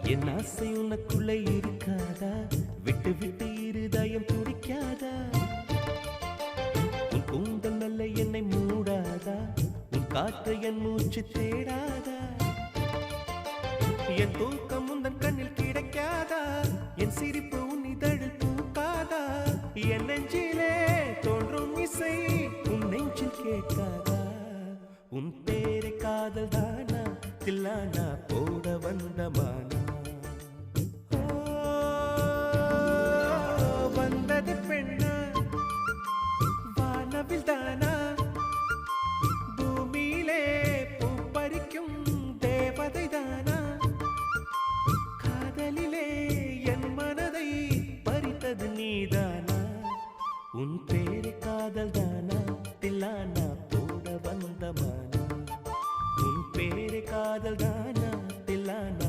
என் ஆசை உனக்குள்ளே இருக்காதா? விட்டு விட்டு இருதயம் துடிக்காதா? உன் கூந்தல் நல்ல என்னை மூடாதா? உன் காற்று என் மூச்சு தேடாதா? என் தூக்கம் உந்தன் கண்ணில் கிடைக்காதா? என் சிரிப்பு